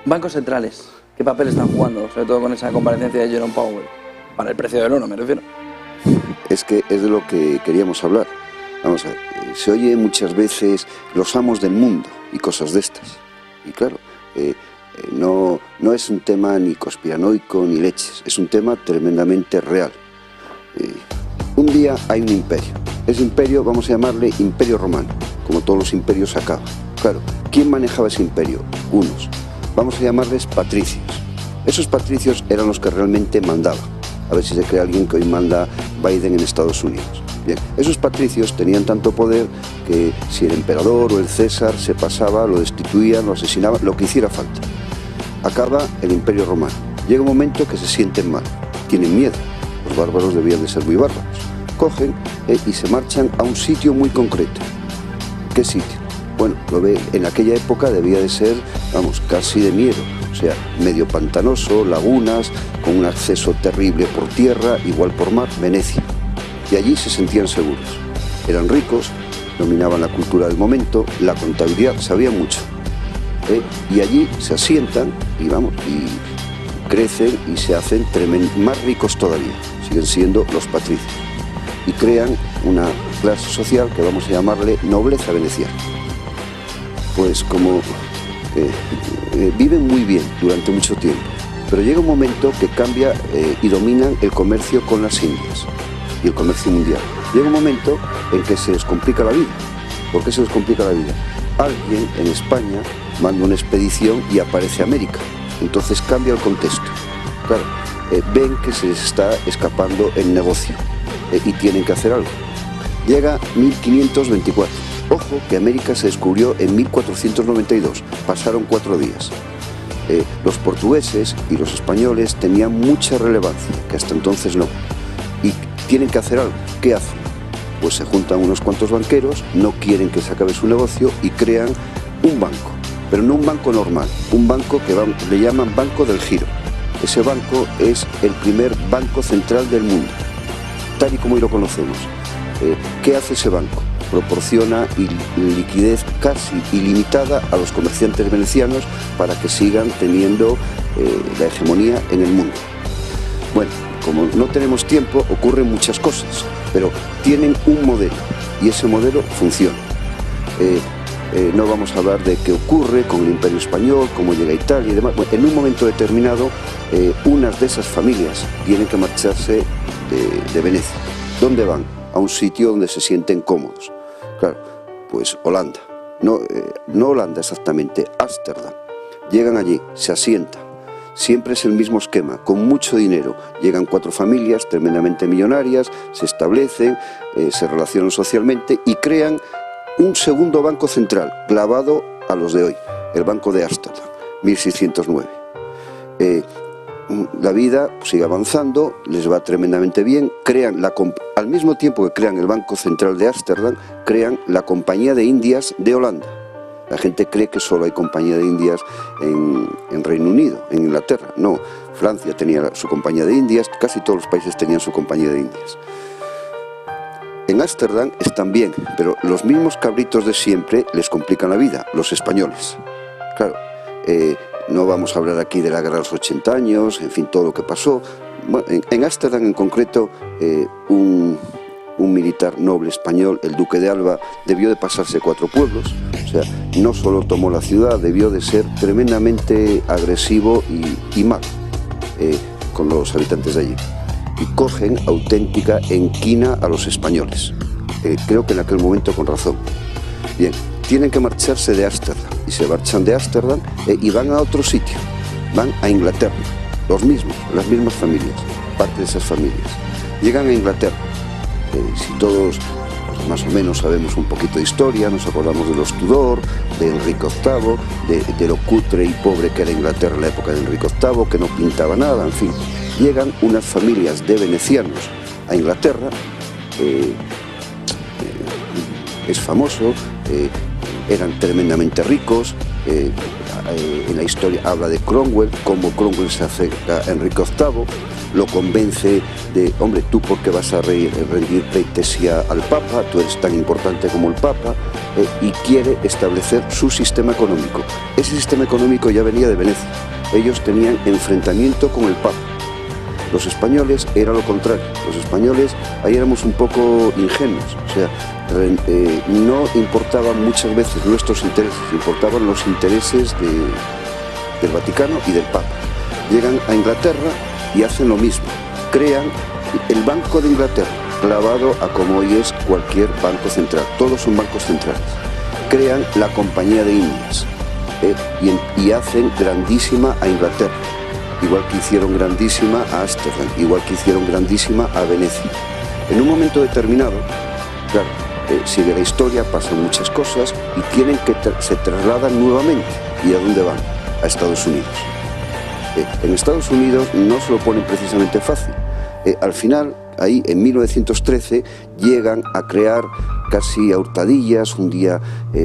Bancos centrales, ¿qué papel están jugando? Sobre todo con esa comparecencia de Jerome Powell. Para el precio del oro, me refiero. Es que es de lo que queríamos hablar. Vamos a ver, se oye muchas veces los amos del mundo y cosas de estas. Y claro, no es un tema ni conspiranoico ni leches, es un tema tremendamente real. Un día hay un imperio. Ese imperio vamos a llamarle Imperio Romano, como todos los imperios acaban. Claro, ¿quién manejaba ese imperio? Unos. Vamos a llamarles patricios. Esos patricios eran los que realmente mandaban. A ver si se cree alguien que hoy manda Biden en Estados Unidos. Bien, esos patricios tenían tanto poder que si el emperador o el César se pasaba, lo destituían, lo asesinaban, lo que hiciera falta. Acaba el Imperio Romano. Llega un momento que se sienten mal, tienen miedo. Los bárbaros debían de ser muy bárbaros. Cogen y se marchan a un sitio muy concreto. ¿Qué sitio? Bueno, en aquella época debía de ser, vamos, casi de miedo. O sea, medio pantanoso, lagunas, con un acceso terrible por tierra, igual por mar, Venecia. Y allí se sentían seguros. Eran ricos, dominaban la cultura del momento, la contabilidad, sabían mucho. Y allí se asientan y crecen y se hacen más ricos todavía. Siguen siendo los patricios. Y crean una clase social que vamos a llamarle nobleza veneciana. Pues como viven muy bien durante mucho tiempo, pero llega un momento que cambia y dominan el comercio con las Indias y el comercio mundial. Llega un momento en que se les complica la vida. ¿Por qué se les complica la vida? Alguien en España manda una expedición y aparece América. Entonces cambia el contexto. Claro, ven que se les está escapando el negocio y tienen que hacer algo. Llega 1524. Ojo que América se descubrió en 1492. Pasaron 4 días. Los portugueses y los españoles tenían mucha relevancia, que hasta entonces no. Y tienen que hacer algo. ¿Qué hacen? Pues se juntan unos cuantos banqueros, no quieren que se acabe su negocio y crean un banco. Pero no un banco normal, un banco que le llaman Banco del Giro. Ese banco es el primer banco central del mundo, tal y como hoy lo conocemos. ¿Qué hace ese banco? Proporciona liquidez casi ilimitada a los comerciantes venecianos para que sigan teniendo la hegemonía en el mundo. Bueno, como no tenemos tiempo, ocurren muchas cosas, pero tienen un modelo y ese modelo funciona. No vamos a hablar de qué ocurre con el Imperio Español, cómo llega a Italia y demás. Bueno, en un momento determinado, unas de esas familias tienen que marcharse de Venecia. ¿Dónde van? A un sitio donde se sienten cómodos. Claro, pues Holanda. No Holanda exactamente, Ámsterdam. Llegan allí, se asientan. Siempre es el mismo esquema, con mucho dinero. Llegan 4 familias tremendamente millonarias, se establecen, se relacionan socialmente y crean un segundo banco central, clavado a los de hoy, el Banco de Ámsterdam, 1609. La vida sigue avanzando, les va tremendamente bien, al mismo tiempo que crean el Banco Central de Ámsterdam, crean la Compañía de Indias de Holanda. La gente cree que solo hay Compañía de Indias en Reino Unido, en Inglaterra. No, Francia tenía su Compañía de Indias, casi todos los países tenían su Compañía de Indias. En Ámsterdam están bien, pero los mismos cabritos de siempre les complican la vida, los españoles. Claro, no vamos a hablar aquí de la guerra de los 80 años, en fin, todo lo que pasó. Bueno, en Ámsterdam en concreto, un militar noble español, el duque de Alba, debió de pasarse 4 pueblos. O sea, no solo tomó la ciudad, debió de ser tremendamente agresivo y malo con los habitantes de allí. Y cogen auténtica enquina a los españoles. Creo que en aquel momento con razón. Bien, tienen que marcharse de Ámsterdam y se marchan de Ámsterdam y van a otro sitio. Van a Inglaterra, las mismas familias, parte de esas familias. Llegan a Inglaterra. Si todos más o menos sabemos un poquito de historia, nos acordamos de los Tudor, de Enrique VIII, de lo cutre y pobre que era Inglaterra en la época de Enrique VIII, que no pintaba nada, en fin. Llegan unas familias de venecianos a Inglaterra, es famoso, eran tremendamente ricos. En la historia habla de Cromwell, cómo Cromwell se acerca a Enrique VIII, lo convence de, hombre, ¿tú por qué vas a rendir pleitesía al Papa? Tú eres tan importante como el Papa, y quiere establecer su sistema económico. Ese sistema económico ya venía de Venecia. Ellos tenían enfrentamiento con el Papa. Los españoles era lo contrario. Los españoles ahí éramos un poco ingenuos, o sea, no importaban muchas veces nuestros intereses, importaban los intereses del Vaticano y del Papa. Llegan a Inglaterra y hacen lo mismo, crean el Banco de Inglaterra, clavado a como hoy es cualquier banco central, todos son bancos centrales. Crean la Compañía de Indias y hacen grandísima a Inglaterra, igual que hicieron grandísima a Ámsterdam, igual que hicieron grandísima a Venecia. En un momento determinado, claro, sigue la historia, pasan muchas cosas y tienen que se trasladan nuevamente. ¿Y a dónde van? A Estados Unidos. En Estados Unidos no se lo ponen precisamente fácil. Al final, ahí en 1913, llegan a crear casi a hurtadillas, un día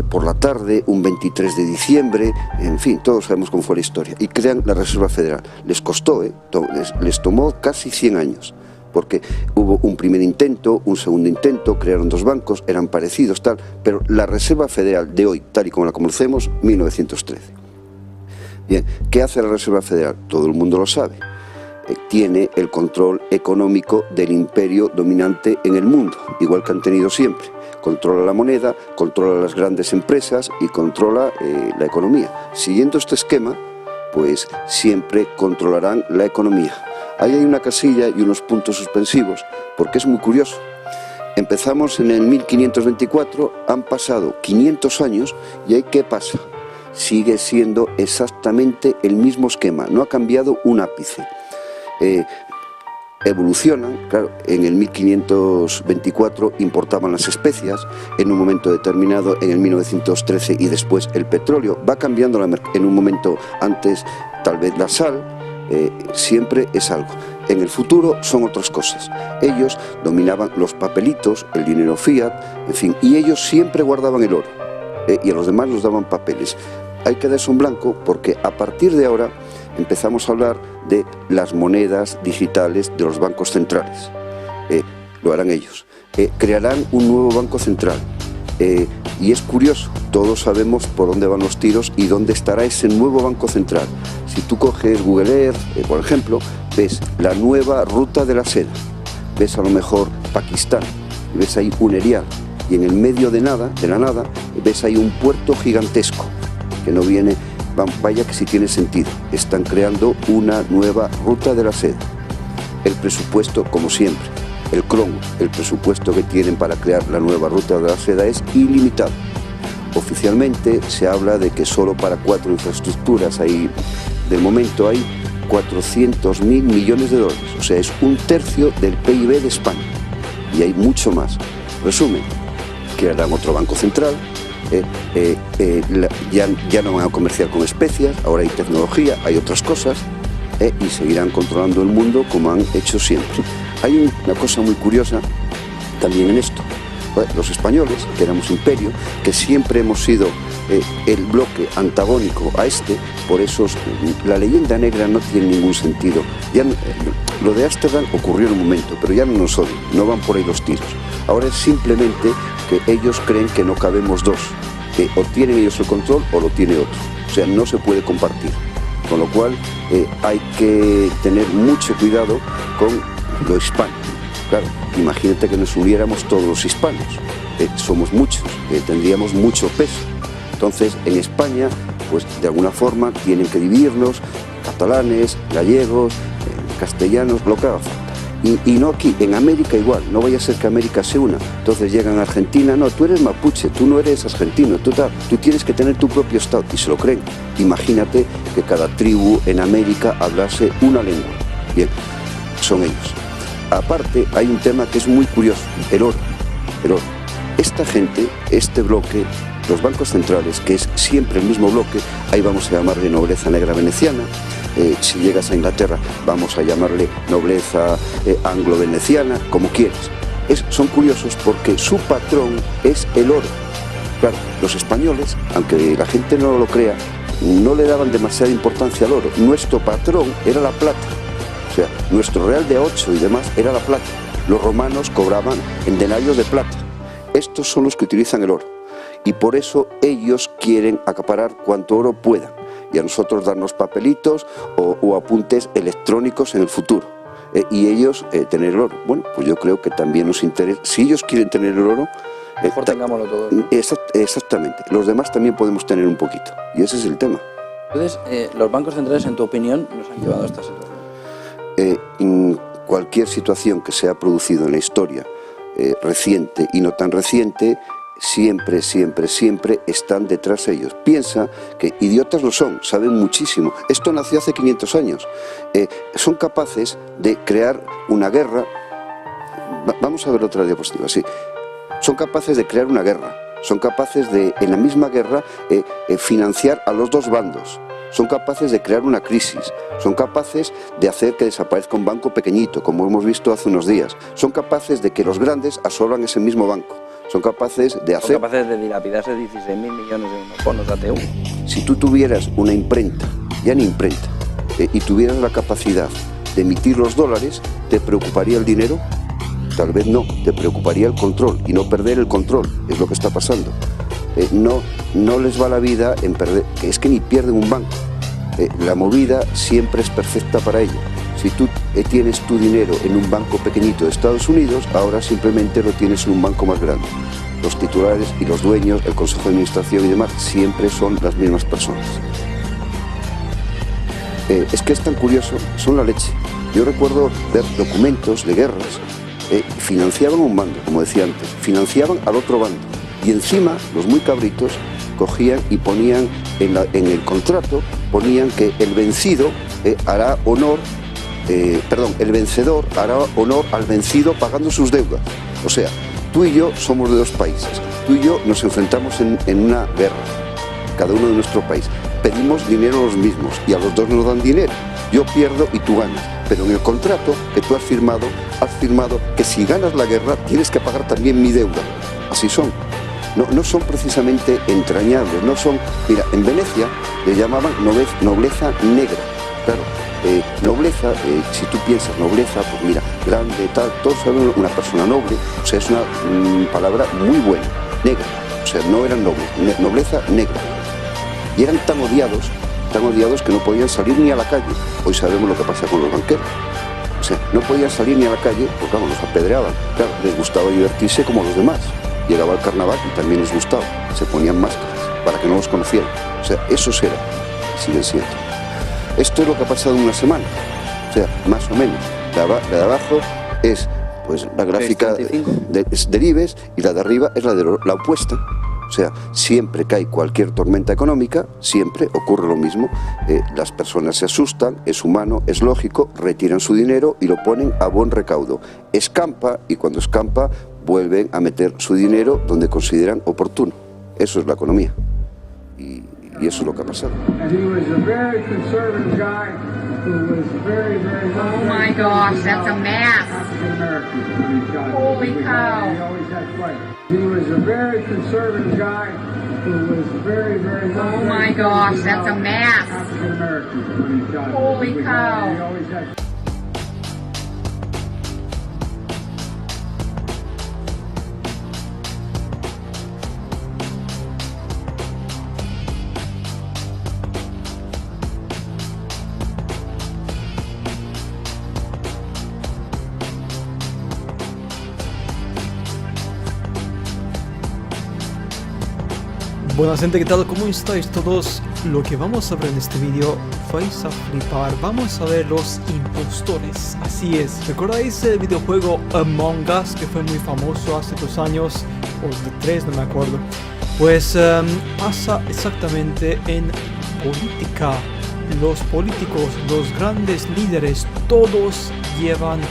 por la tarde, un 23 de diciembre, en fin, todos sabemos cómo fue la historia, y crean la Reserva Federal. Les costó, les tomó casi 100 años, porque hubo un primer intento, un segundo intento, crearon dos bancos, eran parecidos, tal, pero la Reserva Federal de hoy, tal y como la conocemos, 1913. Bien, ¿qué hace la Reserva Federal? Todo el mundo lo sabe. Tiene el control económico del imperio dominante en el mundo, igual que han tenido siempre. Controla la moneda, controla las grandes empresas y controla la economía. Siguiendo este esquema, pues siempre controlarán la economía. Ahí hay una casilla y unos puntos suspensivos, porque es muy curioso. Empezamos en el 1524, han pasado 500 años y ahí ¿qué pasa? Sigue siendo exactamente el mismo esquema, no ha cambiado un ápice. Evolucionan, claro, en el 1524 importaban las especias, en un momento determinado, en el 1913 y después el petróleo, va cambiando en un momento antes tal vez la sal, siempre es algo. En el futuro son otras cosas. Ellos dominaban los papelitos, el dinero fiat, en fin, y ellos siempre guardaban el oro, y a los demás nos daban papeles. Hay que darse un blanco porque a partir de ahora empezamos a hablar de las monedas digitales de los bancos centrales. Lo harán ellos. Crearán un nuevo banco central. Y es curioso, todos sabemos por dónde van los tiros y dónde estará ese nuevo banco central. Si tú coges Google Earth, por ejemplo, ves la nueva ruta de la seda, ves a lo mejor Pakistán, y ves ahí un Erial, y en el medio de la nada, ves ahí un puerto gigantesco, que no viene, vaya que sí tiene sentido. Están creando una nueva ruta de la seda. El presupuesto, como siempre, el Cromwell, el presupuesto que tienen para crear la nueva ruta de la seda es ilimitado. Oficialmente se habla de que solo para 4 infraestructuras de momento hay 400.000 millones de dólares, o sea, es un tercio del PIB de España, y hay mucho más. Resumen, crearán otro banco central. Ya no van a comerciar con especias, ahora hay tecnología, hay otras cosas, y seguirán controlando el mundo como han hecho siempre. Hay una cosa muy curiosa también en esto. Los españoles, que éramos imperio, que siempre hemos sido el bloque antagónico a por eso la leyenda negra no tiene ningún sentido. Lo de Ámsterdam ocurrió en un momento, pero ya no nos odian, no van por ahí los tiros. Ahora es simplemente que ellos creen que no cabemos dos, que o tienen ellos el control o lo tiene otro, o sea, no se puede compartir, con lo cual hay que tener mucho cuidado con lo hispano. Claro, imagínate que nos uniéramos todos los hispanos, somos muchos, tendríamos mucho peso. Entonces en España, pues de alguna forma tienen que dividirnos, catalanes, gallegos, castellanos, lo que haga falta. Y no aquí, en América igual, no vaya a ser que América se una. Entonces llegan a Argentina, no, tú eres mapuche, tú no eres argentino, tú tienes que tener tu propio estado, y se lo creen. Imagínate que cada tribu en América hablase una lengua. Bien, son ellos. Aparte, hay un tema que es muy curioso, el oro. Esta gente, este bloque, los bancos centrales, que es siempre el mismo bloque, ahí vamos a llamarle nobleza negra veneciana. Si llegas a Inglaterra, vamos a llamarle nobleza anglo-veneciana, como quieras. son curiosos porque su patrón es el oro. Claro, los españoles, aunque la gente no lo crea, no le daban demasiada importancia al oro. Nuestro patrón era la plata. O sea, nuestro real de 8 y demás era la plata. Los romanos cobraban en denarios de plata. Estos son los que utilizan el oro. Y por eso ellos quieren acaparar cuanto oro puedan. Y a nosotros darnos papelitos o apuntes electrónicos en el futuro. Y ellos tener el oro. Bueno, pues yo creo que también nos interesa. Si ellos quieren tener el oro, mejor tengámoslo todo, ¿no? Exactamente. Los demás también podemos tener un poquito. Y ese es el tema. Entonces, los bancos centrales, en tu opinión, nos han llevado a esta situación. En cualquier situación que se ha producido en la historia, reciente y no tan reciente, siempre están detrás ellos. Piensa que idiotas lo son, saben muchísimo. Esto nació hace 500 años. Son capaces de crear una guerra. Vamos a ver otra diapositiva, sí. Son capaces de crear una guerra. Son capaces de, en la misma guerra, financiar a los dos bandos. Son capaces de crear una crisis. Son capaces de hacer que desaparezca un banco pequeñito, como hemos visto hace unos días. Son capaces de que los grandes absorban ese mismo banco. Son capaces de hacer... Son capaces de dilapidarse 16.000 millones de bonos de ATU. Si tú tuvieras una imprenta, ya ni imprenta, y tuvieras la capacidad de emitir los dólares, ¿te preocuparía el dinero? Tal vez no, te preocuparía el control y no perder el control, es lo que está pasando. No les va la vida en perder, que es que ni pierden un banco. La movida siempre es perfecta para ello. Si tú tienes tu dinero en un banco pequeñito de Estados Unidos, ahora simplemente lo tienes en un banco más grande. Los titulares y los dueños, el consejo de administración y demás, siempre son las mismas personas. Es que es tan curioso, son la leche. Yo recuerdo ver documentos de guerras, financiaban un bando, como decía antes, financiaban al otro bando. Y encima, los muy cabritos, cogían y ponían en el contrato, ponían que el vencido hará honor, el vencedor hará honor al vencido pagando sus deudas. O sea, tú y yo somos de dos países, tú y yo nos enfrentamos en una guerra, cada uno de nuestro país. Pedimos dinero a los mismos y a los dos nos dan dinero. Yo pierdo y tú ganas, pero en el contrato que tú has firmado que si ganas la guerra tienes que pagar también mi deuda. Así son. No son precisamente entrañables, no son... Mira, en Venecia le llamaban nobleza negra. Claro, nobleza, si tú piensas nobleza, pues mira, grande, tal, todos saben una persona noble, o sea, es una palabra muy buena, negra, o sea, no eran nobles, nobleza negra. Y eran tan odiados que no podían salir ni a la calle. Hoy sabemos lo que pasa con los banqueros. O sea, no podían salir ni a la calle porque, vamos, los apedreaban. Claro, les gustaba divertirse como los demás. Llegaba el carnaval y también les gustaba. Se ponían máscaras para que no los conocieran. O sea, esos eran y siguen siendo. Esto es lo que ha pasado en una semana. O sea, más o menos. La de abajo es pues la gráfica del IBEX y la de arriba es la opuesta. O sea, siempre que hay cualquier tormenta económica, siempre ocurre lo mismo. Las personas se asustan, es humano, es lógico, retiran su dinero y lo ponen a buen recaudo. Escampa y cuando escampa vuelven a meter su dinero donde consideran oportuno. Eso es la economía. Y eso es lo que ha pasado. Oh my gosh, that's a mess. Holy cow. He was a very conservative guy who was very, very... Oh my gosh, that's a mess. African American when he died. Holy cow. He always had... Buenas gente, ¿qué tal? ¿Cómo estáis todos? Lo que vamos a ver en este vídeo vais a flipar. Vamos a ver los impostores. Así es, ¿recordáis el videojuego Among Us que fue muy famoso hace 2 años? O de 3, no me acuerdo. Pues pasa exactamente en política. Los políticos, los grandes líderes, todos llevan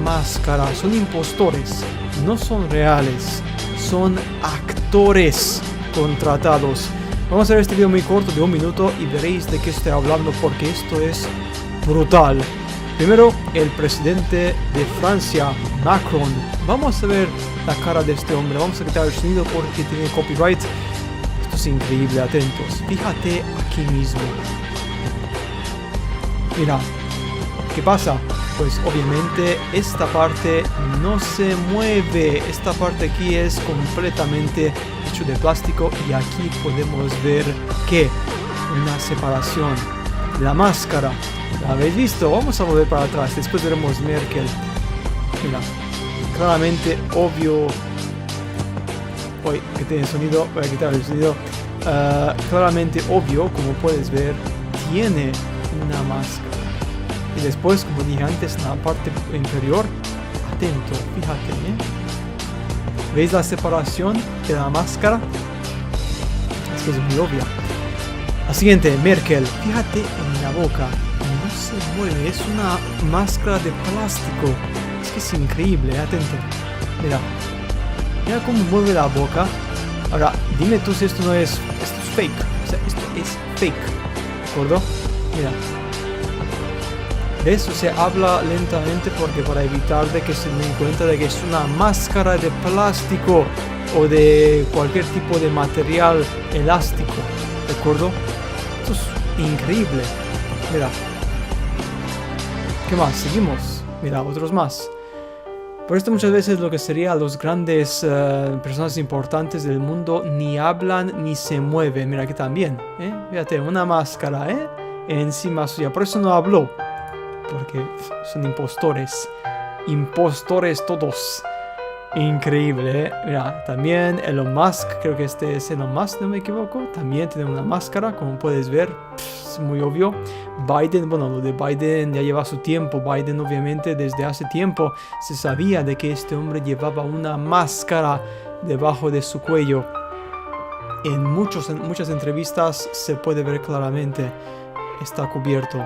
máscara. Son impostores, no son reales, son actores contratados. Vamos a ver este video muy corto de 1 minuto y veréis de qué estoy hablando porque esto es brutal. Primero, el presidente de Francia, Macron. Vamos a ver la cara de este hombre. Vamos a quitar el sonido porque tiene copyright. Esto es increíble, atentos. Fíjate aquí mismo. Mira, ¿qué pasa? Pues obviamente esta parte no se mueve. Esta parte aquí es completamente hecho de plástico y aquí podemos ver que una separación. La máscara. ¿La habéis visto? Vamos a volver para atrás. Después veremos Merkel. Mira, claramente obvio. Uy, que tiene sonido. Voy a quitar el sonido. Claramente obvio, como puedes ver, tiene una máscara. Y después, como dije antes, en la parte inferior, atento, fíjate, ¿veis la separación de la máscara? Es que es muy obvia. La siguiente, Merkel, fíjate en la boca, no se mueve, es una máscara de plástico. Es que es increíble, atento. Mira, mira cómo mueve la boca. Ahora, dime tú si esto no es, esto es fake, o sea, esto es fake, ¿de acuerdo? Mira. ¿Ves? O sea, habla lentamente porque para evitar de que se den cuenta de que es una máscara de plástico o de cualquier tipo de material elástico, ¿de acuerdo? Esto es increíble. Mira. ¿Qué más? Seguimos. Mira, otros más. Por esto muchas veces lo que sería los grandes personas importantes del mundo ni hablan ni se mueven. Mira aquí también, fíjate, una máscara, encima suya. Por eso no habló. Porque son impostores. Impostores todos. Increíble, Mira, también Elon Musk. Creo que este es Elon Musk, no me equivoco. También tiene una máscara, como puedes ver. Es muy obvio. Biden, bueno, lo de Biden ya lleva su tiempo. Biden, obviamente, desde hace tiempo se sabía de que este hombre llevaba una máscara debajo de su cuello. En muchas entrevistas se puede ver claramente. Está cubierto.